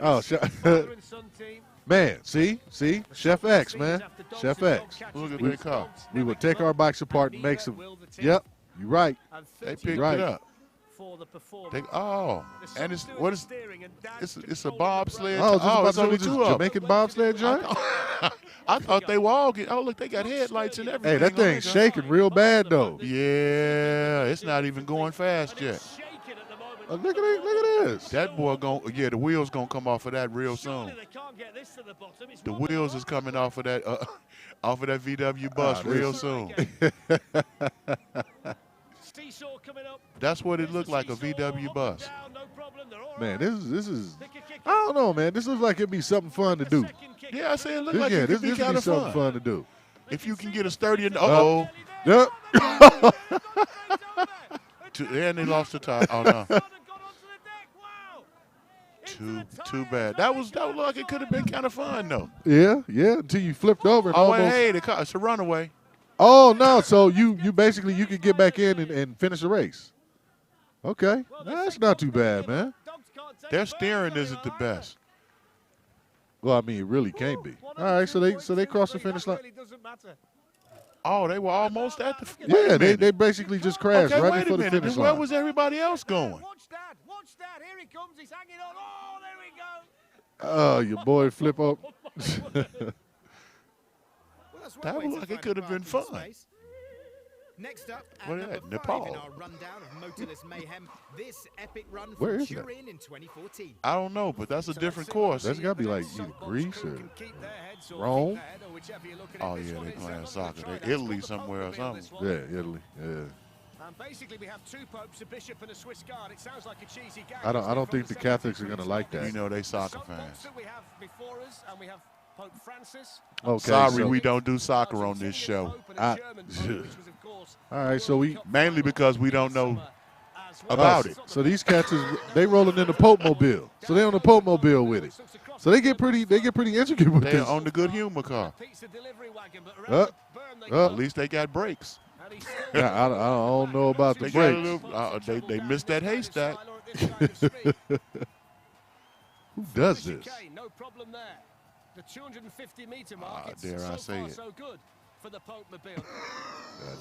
Oh, man, see, Chef X, man, Chef X. Look at that car. We would take our bikes apart and make some. Yep, you right. They picked Right. it up. And it's what is? It's a bobsled. Oh, It's only this two of them. Jamaican bobsled joint. I thought they were all get. Oh look, they got headlights and everything. Hey, that on thing's it. shaking real bad though. Yeah, it's not even going fast yet. Look at this. That boy the wheels gonna come off of that real soon. The wheels is coming off of that VW bus real soon. That's what it looked like, a VW bus. Man, this is. I don't know, man. This looks like it'd be something fun to do. Yeah, I say it looked like Yeah, it this could be would kind be of something fun. fun to do. If you can get a sturdy and uh-oh. Yep. And they lost the tire. Oh no. Too bad. That looked like it could have been kind of fun though. Yeah. Until you flipped over and Oh, almost. hey, the car, it's a runaway. Oh no! So you basically you could get back in and finish the race. Okay, that's not too bad, man. Their steering isn't the best. Well, I mean, it really can't be. All right, so they crossed the finish line. Oh, they were almost at the. Yeah, they basically just crashed Okay, right wait a before the minute. finish Where line. was everybody else going? Watch that. Here he comes. He's hanging on. Oh, there we go. Oh, your boy flip up. That looked like it could have been fun. Next up, at What is number that, 5 Nepal? in our rundown of motorless mayhem, this epic run Where from is that? Turin in 2014. I don't know, but that's a different course. That's got to be like either Greece or Rome. Oh, yeah, they playing soccer. They Italy somewhere or something. Yeah, Italy. Yeah. And basically, we have 2 popes, a bishop, and a Swiss guard. It sounds like a cheesy gag. I don't think the Catholics are gonna like that. You know they soccer fans. We have before us, and we have Pope Francis. Okay. Sorry, so- we don't do soccer on this show. All right, so we Mainly because we don't know about it. So these cats they rolling in the Pope Mobile. So they on the Pope Mobile with it. So they get pretty intricate with They're this. on the good humor car. Up. At least they got brakes. Yeah, I don't know about the They got a brakes. little, they missed that haystack. Who does this? No problem there. The 250-meter Ah, mark. dare I say it. So good for the Pope Mobile.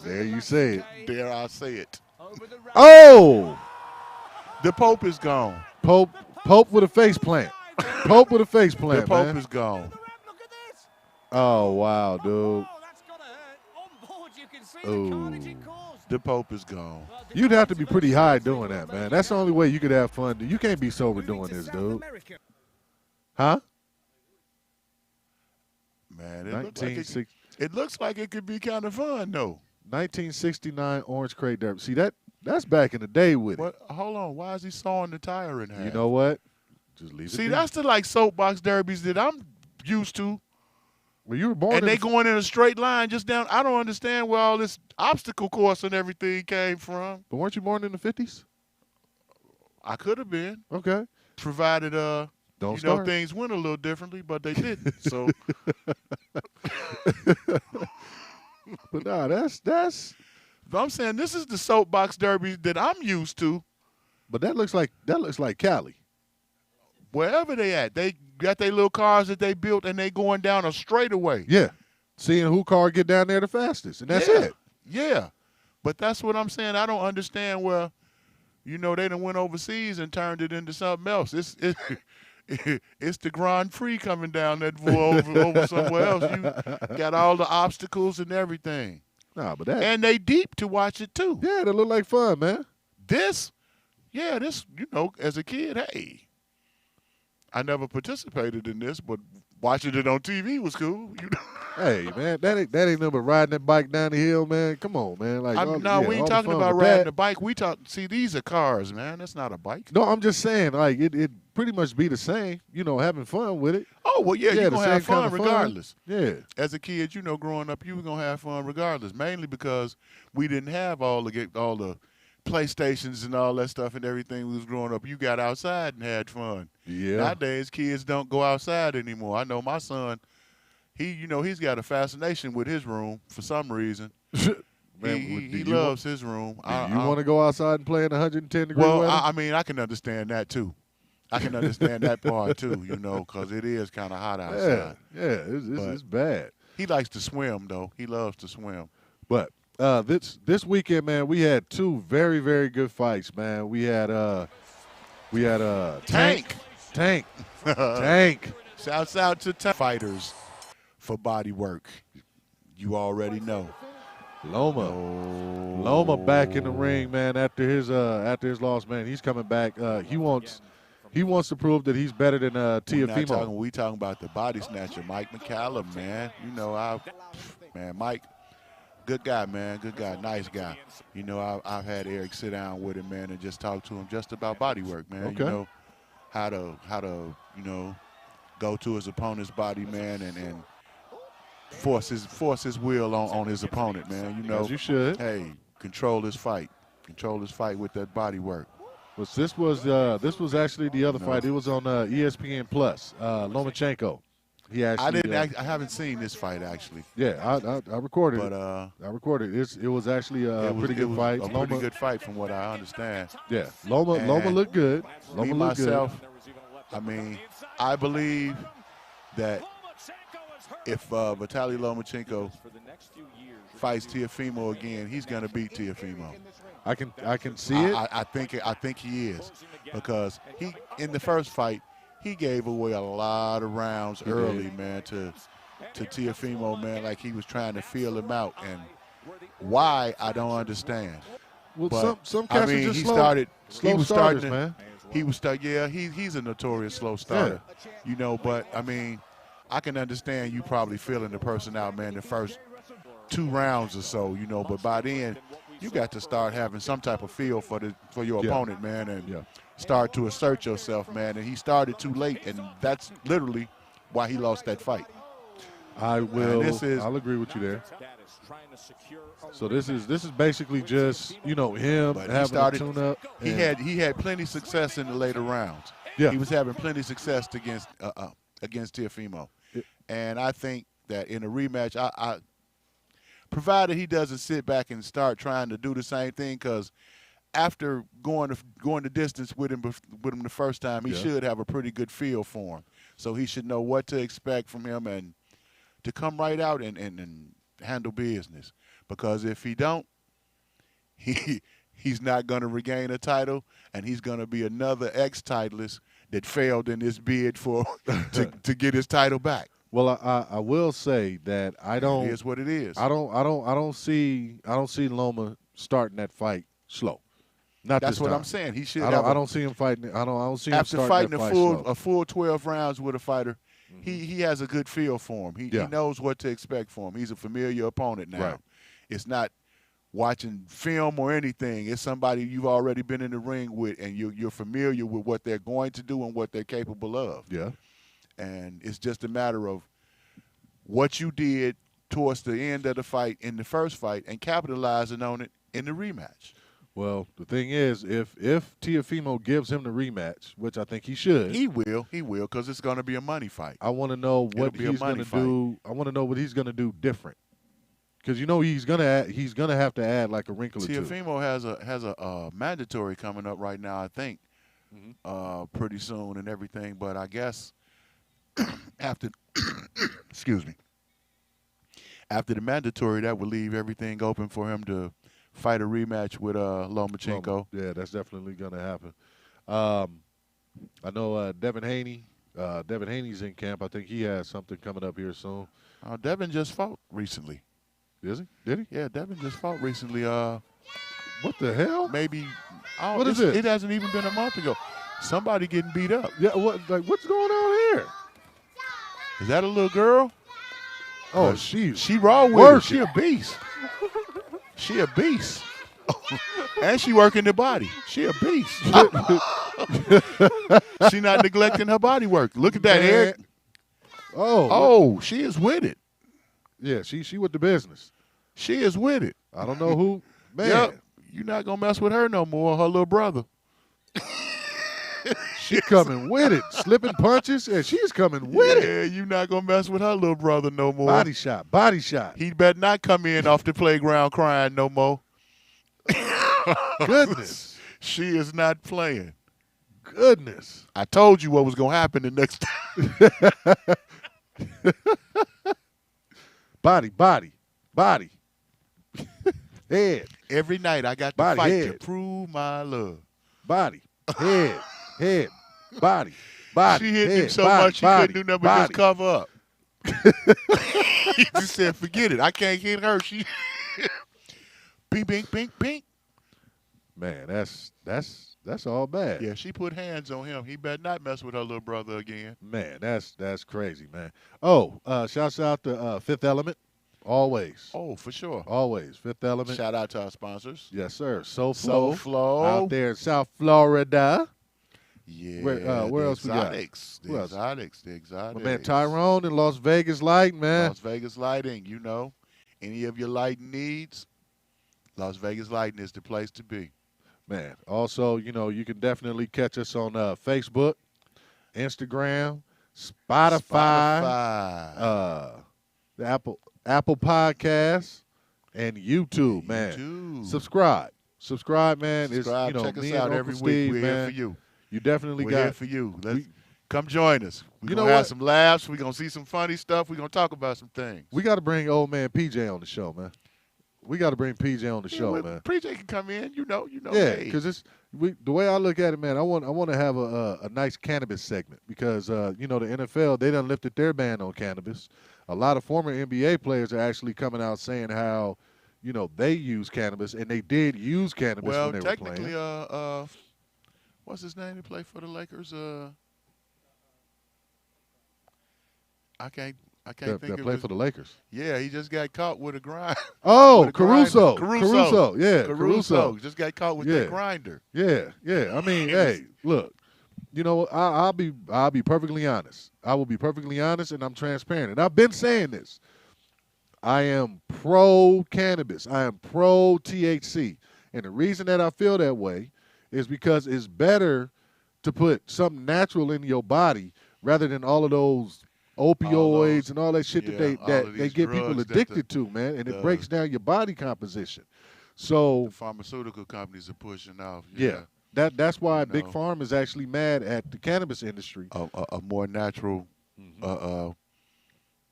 There you say it. Dare I say it? Over the ramp. Oh, The Pope is gone. Pope with a face plant. Pope with a face The plant, Pope man. is gone. Look at this. Oh wow, dude. Oh, that's gotta hurt. On board, you can see the carnage it caused. The Pope is gone. You'd have to be pretty high doing that, man. That's the only way you could have fun. You can't be sober doing this, dude. Huh? Man, it 1960 looks like it could be kind of fun though. 1969 Orange Crate Derby. See that's back in the day with it. What? Hold on. Why is he sawing the tire in half? You know what? Just leave it. See, be. that's the like soapbox derbies that I'm used to. Well, you were born And in they the- going in a straight line just down. I don't understand where all this obstacle course and everything came from. But weren't you born in the 50s? I could have been, Okay. provided Don't you know start. things went a little differently, but they didn't. So But nah, that's. but I'm saying this is the soapbox derby that I'm used to. But that looks like Cali. Wherever they at, they got their little cars that they built, and they going down a straightaway. Yeah. Seeing who car get down there the fastest, and that's yeah. it. Yeah, but that's what I'm saying. I don't understand where, you know, they done went overseas and turned it into something else. It's the Grand Prix coming down that over somewhere else. You got all the obstacles and everything, Nah, but that. and they deep to watch it too. Yeah, that look like fun, man. This, you know, as a kid, hey, I never participated in this, but watching it on TV was cool. You know? Hey, man, that ain't nothing but riding that bike down the hill, man. Come on, man. Like, No, we all ain't the talking fun, about but riding that- the bike. We talk. See, these are cars, man. That's not a bike. No, I'm just saying, like, it pretty much be the same. You know, having fun with it. Oh well, yeah, you're the gonna same have fun kind of regardless. Yeah. As a kid, you know, growing up, you were gonna have fun regardless. Mainly because we didn't have all the PlayStations and all that stuff and everything. We was growing up. You got outside and had fun. Yeah. Nowadays, kids don't go outside anymore. I know my son. He's got a fascination with his room for some reason. Man, he loves his room. Do you want to go outside and play in 110 degree Well, weather? I mean, I can understand that too. I can understand that part too, you know, because it is kind of hot yeah, outside. it's bad. He likes to swim though. He loves to swim. But this weekend, man, we had 2 very, very good fights, man. We had Tank. Shouts out to fighters for body work. You already know. Loma back in the ring, man. After his loss, man, he's coming back. He wants to prove that he's better than Teofimo. We talking about the body snatcher, Mike McCallum, man. You know, Mike, good guy, man. Good guy, nice guy. You know, I've had Eric sit down with him, man, and just talk to him just about body work, man. Okay. You know, how to you know, go to his opponent's body, man, and force his will on his opponent, man. You know, As you should. Hey, control his fight with that body work. But this was actually the other fight. It was on ESPN Plus. Lomachenko. He actually. I haven't seen this fight actually. Yeah, I recorded But it. I recorded it. It was actually a pretty good fight. A pretty good fight from what I understand. Yeah, Loma looked good. Me myself, I mean, I believe that if Vitaly Lomachenko fights Teofimo again, he's going to beat Teofimo. I can see it. I think he is, because he in the first fight he gave away a lot of rounds early, man, to Teofimo, man, like he was trying to feel him out, and Why, I don't understand. Well, But some I cats are mean, just he slow, started. slow He was starters, starting. man. He was start. Yeah, he's a notorious slow starter. You know, but I mean, I can understand you probably feeling the person out, man, the first 2 rounds or so. You know, but by then, you got to start having some type of feel for your Yeah. opponent, man, and Yeah. start to assert yourself, man. And he started too late, and that's literally why he lost that fight. I will. this is- I'll agree with you there. So this is basically just him But he having started. a tune-up. He and- had plenty of success in the later rounds. Yeah. He was having plenty of success against Teofimo, Yeah. and I think that in a rematch, I provided he doesn't sit back and start trying to do the same thing, because after going the distance with him the first time, he Yeah. should have a pretty good feel for him. So he should know what to expect from him and to come right out and handle business. Because if he don't, he's not going to regain a title, and he's going to be another ex-titleist that failed in his bid for to get his title back. Well, I will say that I don't. It is what it is. I don't see Loma starting that fight slow. Not That's this what time. I'm saying. He should. I don't see him fighting. I don't see him After starting fighting that fight slow. a full 12 rounds with a fighter, he has a good feel for him. He Yeah. knows what to expect from him. He's a familiar opponent now. Right. It's not watching film or anything. It's somebody you've already been in the ring with, and you're familiar with what they're going to do and what they're capable of. Yeah. And it's just a matter of what you did towards the end of the fight in the first fight and capitalizing on it in the rematch. Well, the thing is, if Teofimo gives him the rematch, which I think he should, He will, because it's going to be a money fight. I want to know what It'll be a he's going money to fight. do. I want to know what he's going to do different, because he's going to have to add like a wrinkle or two. Teofimo has a mandatory coming up right now, I think, pretty soon and everything. But I guess after, excuse me, after the mandatory, that would leave everything open for him to fight a rematch with Lomachenko. Yeah, that's definitely going to happen. I know Devin Haney. Devin Haney's in camp. I think he has something coming up here soon. Devin just fought recently. Is he? Did he? Yeah, Devin just fought recently. What the hell? Maybe. What is it? It hasn't even been a month ago. Somebody getting beat up. Yeah. What's going on here? Is that a little girl? Oh, she raw with it. working. She a beast. She a beast. And she working the body. She a beast. She not neglecting her body work. Look at that, Man. Eric. Oh, She is with it. yeah. She with the business. She is with it. I don't know who. Man, Yep. You're not gonna mess with her no more. Her little brother. she coming with it. Slipping punches, and she's coming with it. Yeah, you're not gonna mess with her little brother no more. Body shot, body shot. He better not come in off the playground crying no more. Goodness, She is not playing. goodness. I told you what was gonna happen the next time. Body. Head, Every night I got to Body, fight head. to prove my love. body, head, body. She hit head, him so body, much she body, couldn't do nothing but body. just cover up. He just said, forget it. I can't hit her. She pink, pink, pink, pink. Man, that's all bad. Yeah, she put hands on him. He better not mess with her little brother again. Man, that's crazy, man. Oh, shouts out to Fifth Element. Always. Oh, for sure. Always. Fifth Element. Shout out to our sponsors. Yes, sir. SoFlo. SoFlo. Out there in South Florida. Yeah. Where the else we got? exotics. Who The else? exotics. The exotics. My man Tyrone in Las Vegas Lighting, man. Las Vegas Lighting, you know. Any of your lighting needs, Las Vegas Lighting is the place to be. Man. Also, you can definitely catch us on Facebook, Instagram, Spotify. The Apple Podcasts, and YouTube, man. YouTube. Subscribe, man. Subscribe. It's, Check us me out and every Uncle week. Steve, We're man. here for you. You definitely We're here got for you. Let's we- come join us. We're You going know to have what? some laughs. We're going to see some funny stuff. We're going to talk about some things. we got to bring old man PJ on the show, man. We got to bring PJ on the show, well, man. PJ can come in. You know. Yeah, hey. because the way I look at it, man. I want to have a nice cannabis segment because the NFL, they done lifted their ban on cannabis. A lot of former NBA players are actually coming out saying how they use cannabis, and they did use cannabis Well, when they were technically, playing. what's his name? He played for the Lakers. I can't think That of played his, for the Lakers. Yeah, he just got caught with a grind. Oh, with a grinder. Caruso. Caruso. Yeah, Caruso just got caught with Yeah. that grinder. Yeah. I mean, hey, look. I'll be perfectly honest. I will be perfectly honest, and I'm transparent. And I've been saying this. I am pro cannabis. I am pro THC. And the reason that I feel that way is because it's better to put something natural in your body rather than all of those opioids and all that shit all that of they these get people drugs that addicted to, man. And it breaks down your body composition. So The pharmaceutical companies are pushing off. yeah. That's why You Big know. Pharma is actually mad at the cannabis industry. A more natural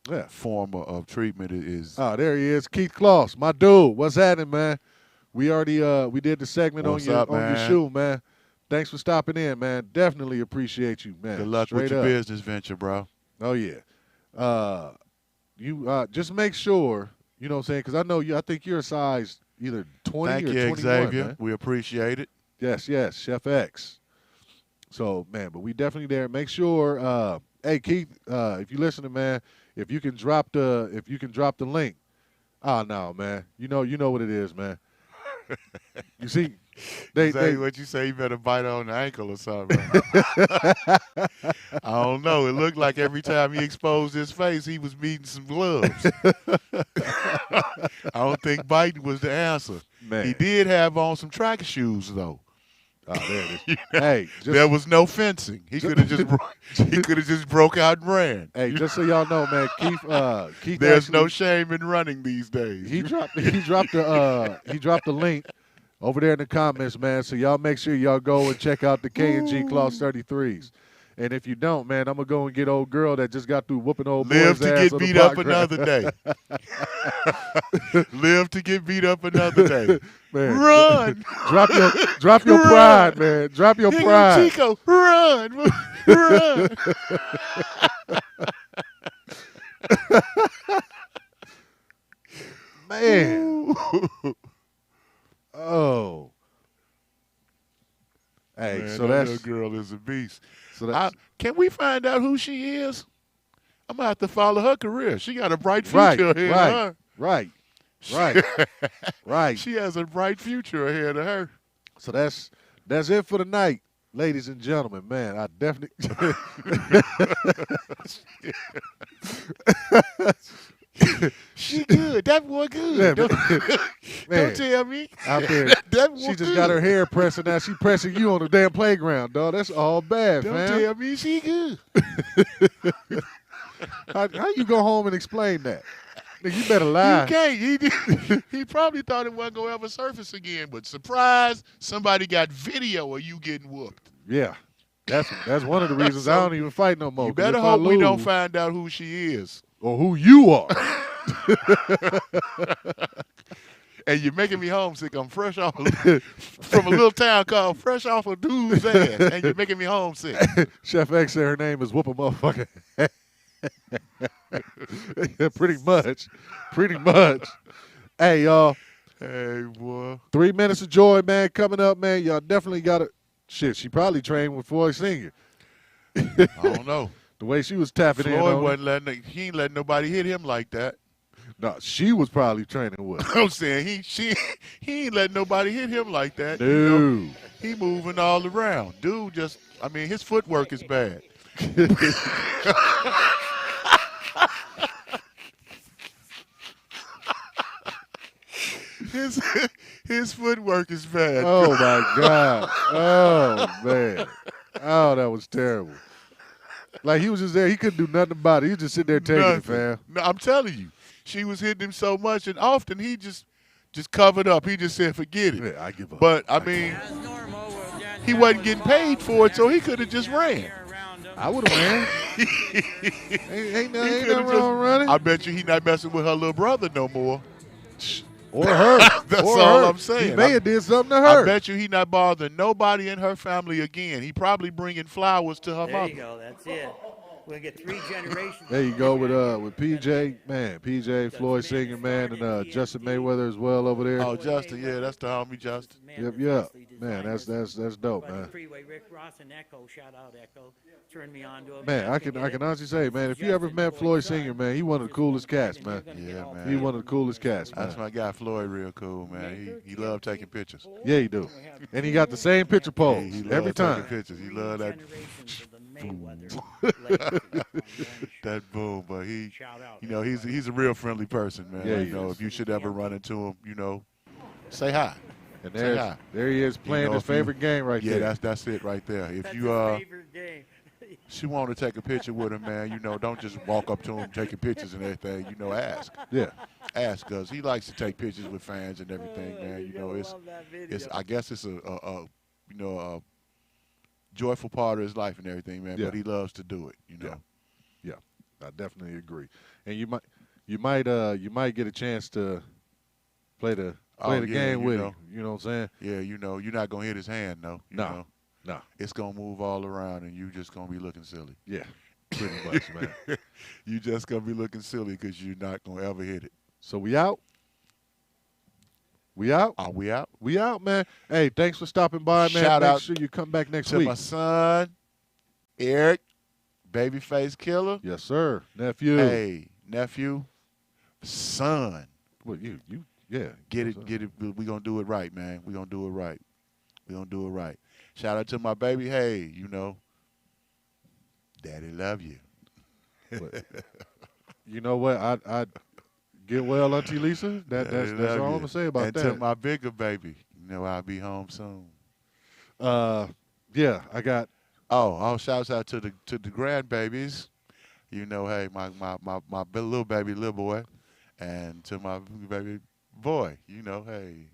Yeah. form of treatment is. Oh, there he is, Keith Kloss, my dude. What's happening, man? We already we did the segment What's on your up, your man? shoe, man. Thanks for stopping in, man. Definitely appreciate you, man. Good luck Straight with your up. business venture, bro. Oh yeah. You just make sure, you know what I'm saying, because I know you. I think you're a size either 20 Thank or you, 21, Xavier. man. We appreciate it. Yes, Chef X. So, man, but we definitely there. Make sure, hey Keith, if you listening, man, if you can drop the link. Oh no, man. You know what it is, man. You see, they What you say? You better bite on the ankle or something. I don't know. It looked like every time he exposed his face, he was meeting some gloves. I don't think biting was the answer. man. He did have on some track shoes though. Oh, there it is. Hey, There was no fencing. He could have just broke out and ran. hey, just so y'all know, man, Keith. There's actually, no shame in running these days. He dropped the link over there in the comments, man. So y'all make sure y'all go and check out the K&G Claws 33s. And if you don't, man, I'm gonna go and get old girl that just got through whooping old Live boy's to ass get on the beat up park another day. Live to get beat up another day. Man, Run, drop your Run. pride, man. Drop your Higgins pride. Chico, run, run. Man. Oh. Hey, Man, so that that's little girl is a beast. so that's Can we find out who she is? I'm gonna have to follow her career. She got a bright right, future ahead right, of her. right, right, right. She has a bright future ahead of her. So that's it for the night, ladies and gentlemen. Man, I definitely She good. That boy good. Man, Don't, man, don't tell me. out there. That boy She just good. got her hair pressing now. She pressing you on the damn playground, dog. That's all bad, Don't fam. tell me she good. How you go home and explain that? Nigga, you better lie. You can't. He probably thought it wasn't gonna ever surface again, but surprise, somebody got video of you getting whooped. Yeah. That's one of the reasons So, I don't even fight no more. You 'cause better if I hope we don't lose- find out who she is. or who you are. And you're making me homesick. I'm fresh off from a little town called Fresh Off a Dude's Ass, and you're making me homesick. Chef X said her name is Whoop a Motherfucker. Yeah, pretty much. Hey, y'all. Hey, boy. 3 minutes of joy, man, coming up, man. Y'all definitely got to. Shit, she probably trained with Floyd Senior. I don't know. The way she was tapping in. Floyd on wasn't he ain't letting nobody hit him like that. No, she was probably training with. I'm saying he ain't letting nobody hit him like that. Dude. You know, he moving all around. Dude his footwork is bad. His footwork is bad. Oh, my God. Oh, man. Oh, that was terrible. Like, he was just there. He couldn't do nothing about it. He was just sitting there taking it, Nothing. fam. No, I'm telling you, she was hitting him so much, and often he just covered up. He just said, "Forget it." Yeah, I give up. But I mean, he wasn't getting paid for it, so he could have just ran. I would have ran. ain't nothing coulda wrong with running. I bet you he not messing with her little brother no more. Or her. That's Or all her. I'm saying. He may have did something to her. I bet you he not bothering nobody in her family again. He probably bringing flowers to her There mother. you go. That's it. We'll get 3 generations. There you go with PJ, man, PJ, Floyd Senior, man, and Justin Mayweather as well over there. Oh, Justin, yeah, that's the homie, Justin. Yep. Man, that's dope, man. Freeway, Rick Ross and Echo, shout out Echo, turned me on to him. Man, I can honestly say, man, if you ever met Floyd Senior, man, he one of the coolest cats, man. Yeah, man. He one of the coolest cats, man. That's my guy, Floyd, real cool, man. He loved taking pictures. Yeah, he do. And he got the same picture pose He loved every time. taking pictures. He loved that that boom. But he, you know, he's a real friendly person, man. Yeah, you know, if you should ever run into him, you know, say hi. And Say hi. there he is playing You know, his if you- favorite game right Yeah, there. that's it right there. If That's you his favorite game. she want to take a picture with him, man, you know, don't just walk up to him taking pictures and everything. You know, ask. Yeah. Ask, because he likes to take pictures with fans and everything, man. You know, it's I guess it's a you know, a joyful part of his life and everything, man. Yeah. But he loves to do it, you know. Yeah, I definitely agree. And you might get a chance to play the game with him. You know what I'm saying? Yeah, you know, you're not gonna hit his hand, no. You No. know? No. It's gonna move all around, and you just gonna be looking silly. Yeah, pretty much, man. You just gonna be looking silly because you're not gonna ever hit it. So we out. We out. Are we out? We out, man. Hey, thanks for stopping by, man. Shout Make out sure you come back next To week. my son, Eric, Babyface Killer. Yes, sir. Nephew. Hey, nephew, son. Well, yeah. Get Yes, sir. it. We gonna do it right, man. We gonna do it right. We gonna do it right. Shout out to my baby. Hey, you know, Daddy love you. But, you know what? I get well, Auntie Lisa. That's Daddy all love I'm you. gonna say about and that. to my bigger baby, you know, I'll be home soon. Yeah, I got. Oh, shouts out to the grandbabies. You know, hey, my little baby, little boy, and to my baby boy. You know, hey.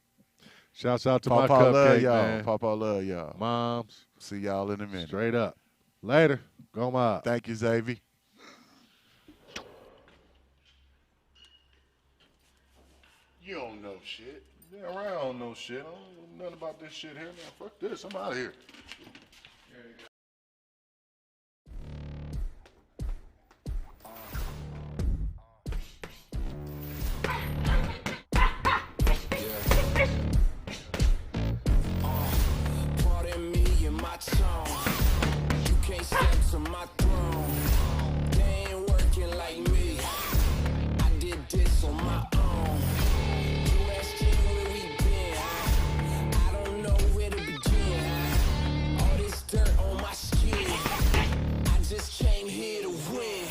Shouts out to Papa my love cupcake, y'all. man. Papa love y'all. Moms. See y'all in a minute. Straight up. Later. Go Mob. Thank you, Xavier. You don't know shit. Yeah, I don't know shit. I don't know nothing about this shit here, man. Fuck this. I'm out of here. Pardon me and my tone. You can't step to my throne. They ain't working like me. I did this on my own. You asking where we been. I don't know where to begin. All this dirt on my skin. I just came here to win.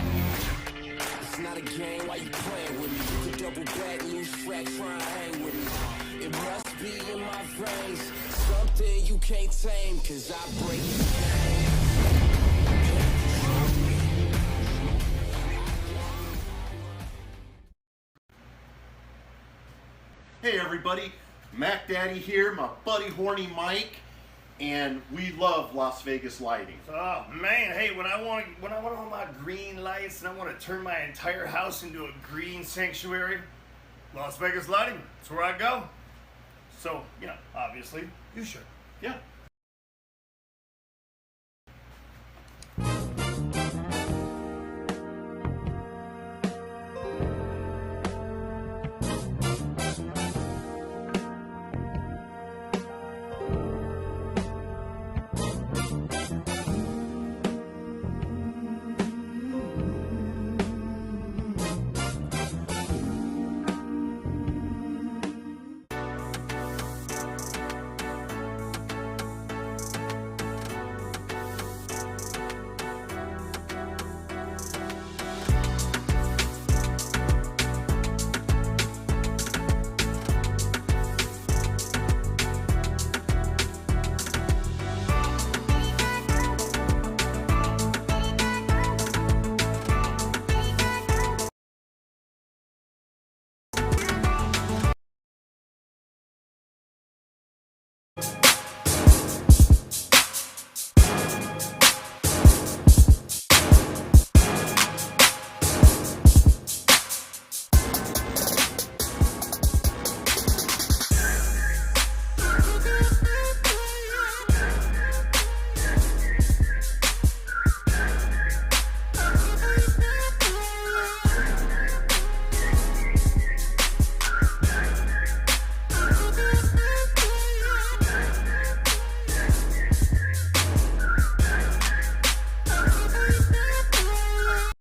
It's not a game, why you playing with me? You could double back, lose track, try and hang with me. It must be in my veins, something you can't tame, cause I break the game. Hey everybody, Mac Daddy here, my buddy Horny Mike, and we love Las Vegas lighting. Oh man, hey, when I want all my green lights and I want to turn my entire house into a green sanctuary, Las Vegas Lighting, that's where I go. So, you know, obviously, you should. Yeah,